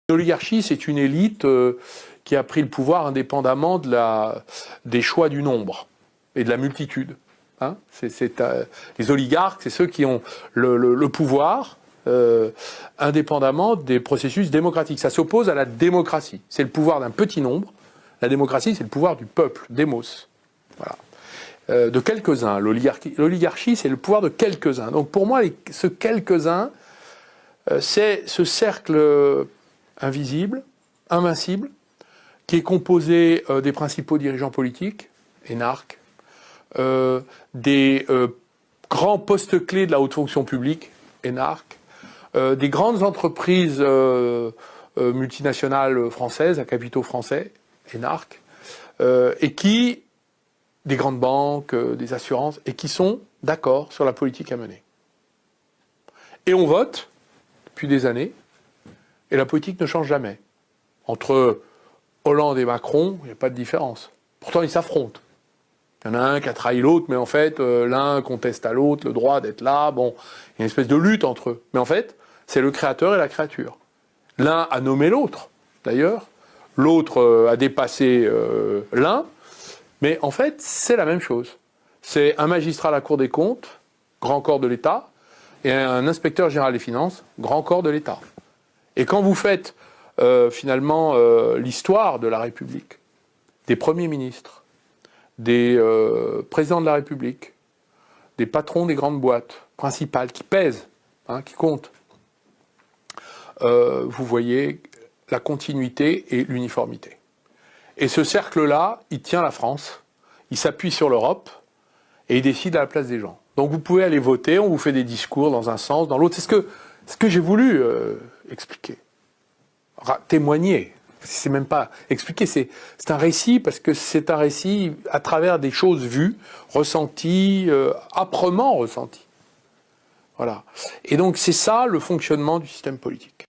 L'oligarchie, c'est une élite qui a pris le pouvoir indépendamment des choix du nombre et de la multitude. Hein, les oligarques, c'est ceux qui ont le pouvoir indépendamment des processus démocratiques. Ça s'oppose à la démocratie. C'est le pouvoir d'un petit nombre. La démocratie, c'est le pouvoir du peuple, démos. Voilà. De quelques-uns. L'oligarchie, c'est le pouvoir de quelques-uns. Donc pour moi, ce quelques-uns, c'est ce cercle invisible, invincible, qui est composé des principaux dirigeants politiques, énarques, des grands postes clés de la haute fonction publique, énarques, des grandes entreprises multinationales françaises, à capitaux français, énarques, et qui, des grandes banques, des assurances, et qui sont d'accord sur la politique à mener. Et on vote, depuis des années, et la politique ne change jamais. Entre Hollande et Macron, il n'y a pas de différence. Pourtant, ils s'affrontent. Il y en a un qui a trahi l'autre, mais en fait, l'un conteste à l'autre le droit d'être là. Bon, il y a une espèce de lutte entre eux. Mais en fait, c'est le créateur et la créature. L'un a nommé l'autre, d'ailleurs. L'autre a dépassé l'un. Mais en fait, c'est la même chose. C'est un magistrat à la Cour des comptes, grand corps de l'État, et un inspecteur général des finances, grand corps de l'État. Et quand vous faites finalement l'histoire de la République, des premiers ministres, des présidents de la République, des patrons des grandes boîtes principales qui pèsent, hein, qui comptent, vous voyez la continuité et l'uniformité. Et ce cercle-là, il tient la France, il s'appuie sur l'Europe et il décide à la place des gens. Donc vous pouvez aller voter, on vous fait des discours dans un sens, dans l'autre. C'est ce que j'ai voulu expliquer. Témoigner. C'est même pas expliquer, c'est un récit parce que c'est un récit à travers des choses vues, ressenties, âprement ressenties. Voilà. Et donc c'est ça le fonctionnement du système politique.